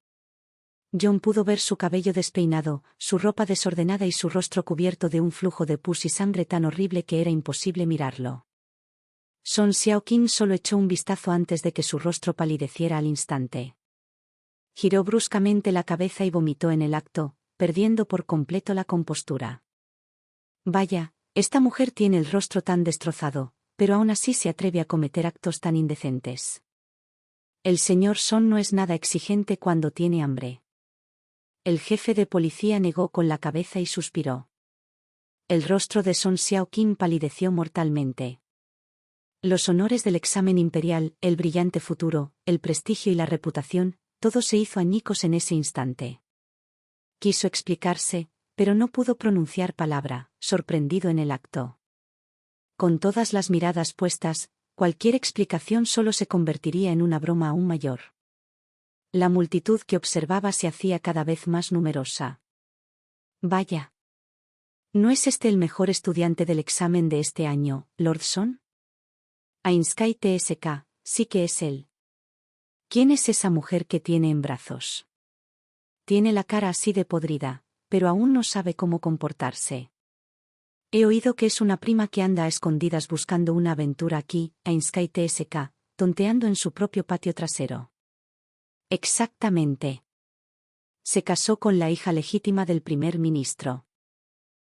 John pudo ver su cabello despeinado, su ropa desordenada y su rostro cubierto de un flujo de pus y sangre tan horrible que era imposible mirarlo. Song Xiaoqing solo echó un vistazo antes de que su rostro palideciera al instante. Giró bruscamente la cabeza y vomitó en el acto, perdiendo por completo la compostura. Vaya, esta mujer tiene el rostro tan destrozado, pero aún así se atreve a cometer actos tan indecentes. El señor Son no es nada exigente cuando tiene hambre. El jefe de policía negó con la cabeza y suspiró. El rostro de Song Xiaoqing palideció mortalmente. Los honores del examen imperial, el brillante futuro, el prestigio y la reputación, todo se hizo añicos en ese instante. Quiso explicarse, pero no pudo pronunciar palabra, sorprendido en el acto. Con todas las miradas puestas, cualquier explicación solo se convertiría en una broma aún mayor. La multitud que observaba se hacía cada vez más numerosa. Vaya. ¿No es este el mejor estudiante del examen de este año, Lord Son? Ainsky TSK, sí que es él. ¿Quién es esa mujer que tiene en brazos? Tiene la cara así de podrida, pero aún no sabe cómo comportarse. He oído que es una prima que anda a escondidas buscando una aventura aquí, Ainsky TSK, tonteando en su propio patio trasero. Exactamente. Se casó con la hija legítima del primer ministro.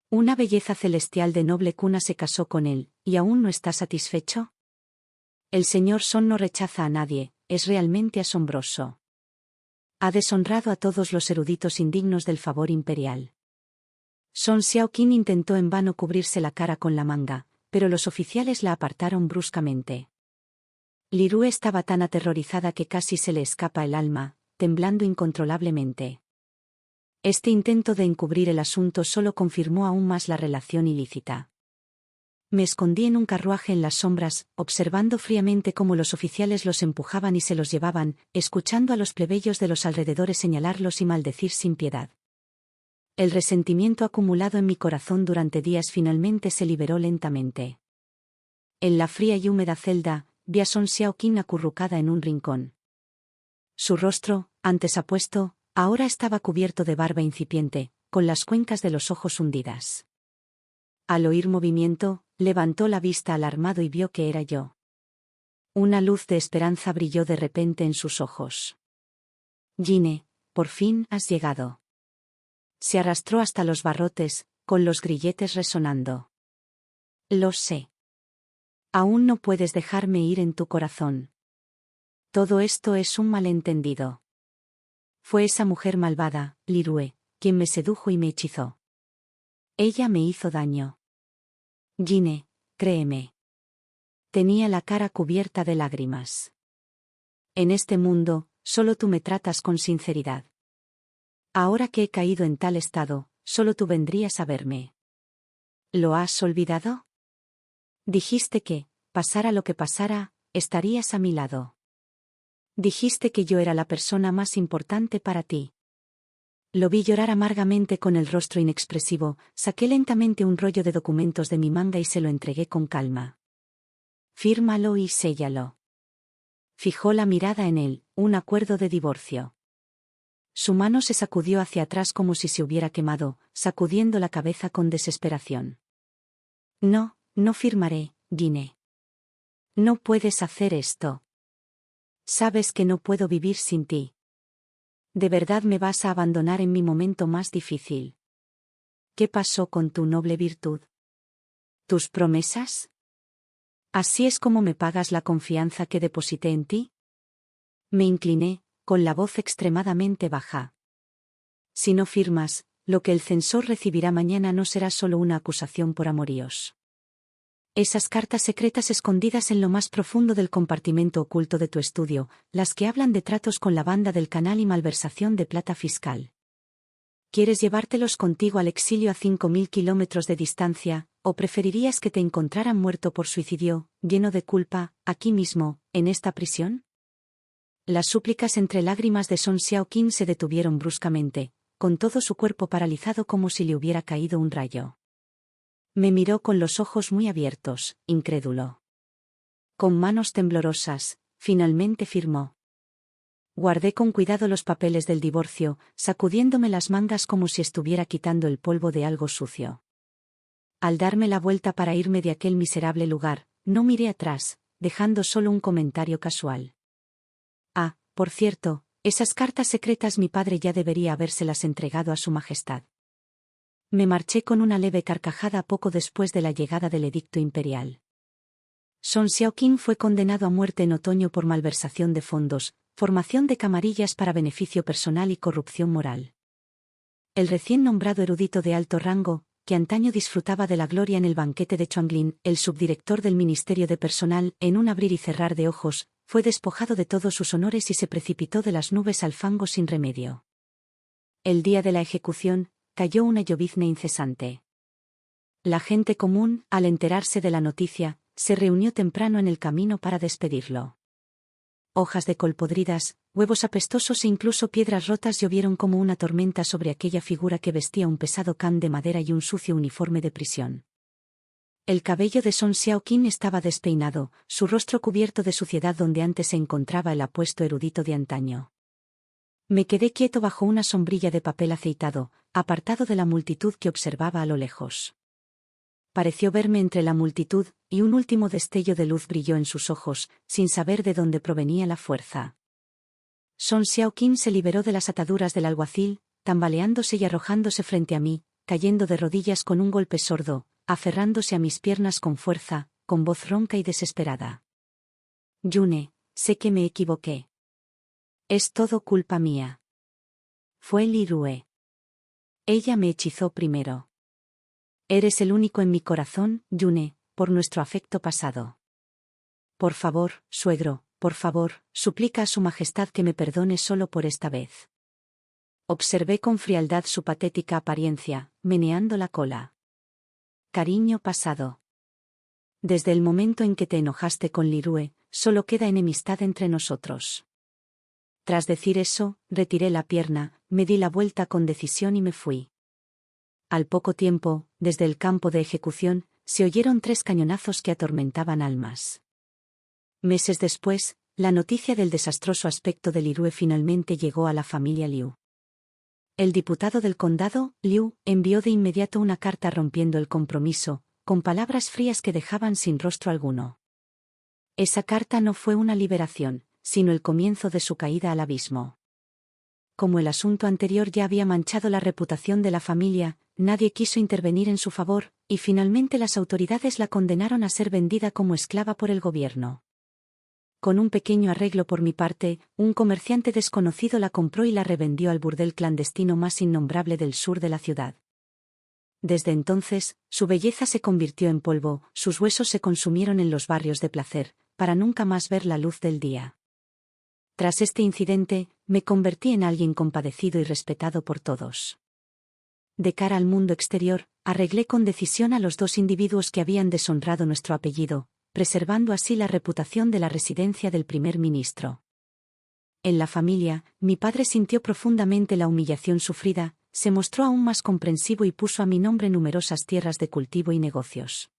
Una belleza celestial de noble cuna se casó con él, ¿y aún no está satisfecho? El señor Son no rechaza a nadie, es realmente asombroso. Ha deshonrado a todos los eruditos indignos del favor imperial. Song Xiaoqing intentó en vano cubrirse la cara con la manga, pero los oficiales la apartaron bruscamente. Lirue estaba tan aterrorizada que casi se le escapa el alma, temblando incontrolablemente. Este intento de encubrir el asunto solo confirmó aún más la relación ilícita. Me escondí en un carruaje en las sombras, observando fríamente cómo los oficiales los empujaban y se los llevaban, escuchando a los plebeyos de los alrededores señalarlos y maldecir sin piedad. El resentimiento acumulado en mi corazón durante días finalmente se liberó lentamente. En la fría y húmeda celda, vi a Song Xiaoqing acurrucada en un rincón. Su rostro, antes apuesto, ahora estaba cubierto de barba incipiente, con las cuencas de los ojos hundidas. Al oír movimiento, levantó la vista alarmado y vio que era yo. Una luz de esperanza brilló de repente en sus ojos. Gine, por fin has llegado. Se arrastró hasta los barrotes, con los grilletes resonando. Lo sé. Aún no puedes dejarme ir en tu corazón. Todo esto es un malentendido. Fue esa mujer malvada, Lirue, quien me sedujo y me hechizó. Ella me hizo daño. Gine, créeme. Tenía la cara cubierta de lágrimas. En este mundo, solo tú me tratas con sinceridad. Ahora que he caído en tal estado, solo tú vendrías a verme. ¿Lo has olvidado? Dijiste que, pasara lo que pasara, estarías a mi lado. Dijiste que yo era la persona más importante para ti. Lo vi llorar amargamente con el rostro inexpresivo, saqué lentamente un rollo de documentos de mi manga y se lo entregué con calma. Fírmalo y séllalo. Fijó la mirada en él, un acuerdo de divorcio. Su mano se sacudió hacia atrás como si se hubiera quemado, sacudiendo la cabeza con desesperación. No, no firmaré, Gine. No puedes hacer esto. Sabes que no puedo vivir sin ti. ¿De verdad me vas a abandonar en mi momento más difícil? ¿Qué pasó con tu noble virtud? ¿Tus promesas? ¿Así es como me pagas la confianza que deposité en ti? Me incliné, con la voz extremadamente baja. Si no firmas, lo que el censor recibirá mañana no será solo una acusación por amoríos. Esas cartas secretas escondidas en lo más profundo del compartimento oculto de tu estudio, las que hablan de tratos con la banda del canal y malversación de plata fiscal. ¿Quieres llevártelos contigo al exilio a 5.000 kilómetros de distancia, o preferirías que te encontraran muerto por suicidio, lleno de culpa, aquí mismo, en esta prisión? Las súplicas entre lágrimas de Song Xiaoqing se detuvieron bruscamente, con todo su cuerpo paralizado como si le hubiera caído un rayo. Me miró con los ojos muy abiertos, incrédulo. Con manos temblorosas, finalmente firmó. Guardé con cuidado los papeles del divorcio, sacudiéndome las mangas como si estuviera quitando el polvo de algo sucio. Al darme la vuelta para irme de aquel miserable lugar, no miré atrás, dejando solo un comentario casual. Ah, por cierto, esas cartas secretas mi padre ya debería habérselas entregado a su majestad. Me marché con una leve carcajada poco después de la llegada del edicto imperial. Song Xiaoqing fue condenado a muerte en otoño por malversación de fondos, formación de camarillas para beneficio personal y corrupción moral. El recién nombrado erudito de alto rango, que antaño disfrutaba de la gloria en el banquete de Chuanglin, el subdirector del Ministerio de Personal, en un abrir y cerrar de ojos, fue despojado de todos sus honores y se precipitó de las nubes al fango sin remedio. El día de la ejecución, cayó una llovizna incesante. La gente común, al enterarse de la noticia, se reunió temprano en el camino para despedirlo. Hojas de col podridas, huevos apestosos e incluso piedras rotas llovieron como una tormenta sobre aquella figura que vestía un pesado can de madera y un sucio uniforme de prisión. El cabello de Song Xiaoqing estaba despeinado, su rostro cubierto de suciedad donde antes se encontraba el apuesto erudito de antaño. Me quedé quieto bajo una sombrilla de papel aceitado, apartado de la multitud que observaba a lo lejos. Pareció verme entre la multitud, y un último destello de luz brilló en sus ojos, sin saber de dónde provenía la fuerza. Song Xiaoqing se liberó de las ataduras del alguacil, tambaleándose y arrojándose frente a mí, cayendo de rodillas con un golpe sordo, aferrándose a mis piernas con fuerza, con voz ronca y desesperada. Yune, sé que me equivoqué. Es todo culpa mía. Fue Lirue. Ella me hechizó primero. Eres el único en mi corazón, Yune, por nuestro afecto pasado. Por favor, suegro, por favor, suplica a su majestad que me perdone solo por esta vez. Observé con frialdad su patética apariencia, meneando la cola. Cariño pasado. Desde el momento en que te enojaste con Lirue, solo queda enemistad entre nosotros. Tras decir eso, retiré la pierna, me di la vuelta con decisión y me fui. Al poco tiempo, desde el campo de ejecución, se oyeron 3 cañonazos que atormentaban almas. Meses después, la noticia del desastroso aspecto de Lirue finalmente llegó a la familia Liu. El diputado del condado, Liu, envió de inmediato una carta rompiendo el compromiso, con palabras frías que dejaban sin rostro alguno. Esa carta no fue una liberación, sino el comienzo de su caída al abismo. Como el asunto anterior ya había manchado la reputación de la familia, nadie quiso intervenir en su favor, y finalmente las autoridades la condenaron a ser vendida como esclava por el gobierno. Con un pequeño arreglo por mi parte, un comerciante desconocido la compró y la revendió al burdel clandestino más innombrable del sur de la ciudad. Desde entonces, su belleza se convirtió en polvo, sus huesos se consumieron en los barrios de placer, para nunca más ver la luz del día. Tras este incidente, me convertí en alguien compadecido y respetado por todos. De cara al mundo exterior, arreglé con decisión a los 2 individuos que habían deshonrado nuestro apellido, preservando así la reputación de la residencia del primer ministro. En la familia, mi padre sintió profundamente la humillación sufrida, se mostró aún más comprensivo y puso a mi nombre numerosas tierras de cultivo y negocios.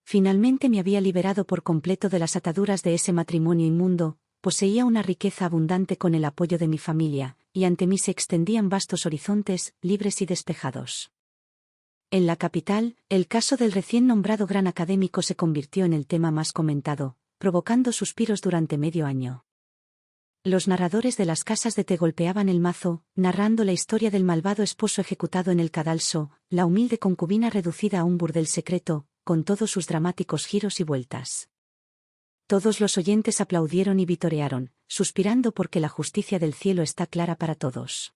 Finalmente me había liberado por completo de las ataduras de ese matrimonio inmundo, poseía una riqueza abundante con el apoyo de mi familia, y ante mí se extendían vastos horizontes, libres y despejados. En la capital, el caso del recién nombrado gran académico se convirtió en el tema más comentado, provocando suspiros durante medio año. Los narradores de las casas de té golpeaban el mazo, narrando la historia del malvado esposo ejecutado en el cadalso, la humilde concubina reducida a un burdel secreto, con todos sus dramáticos giros y vueltas. Todos los oyentes aplaudieron y vitorearon, suspirando porque la justicia del cielo está clara para todos.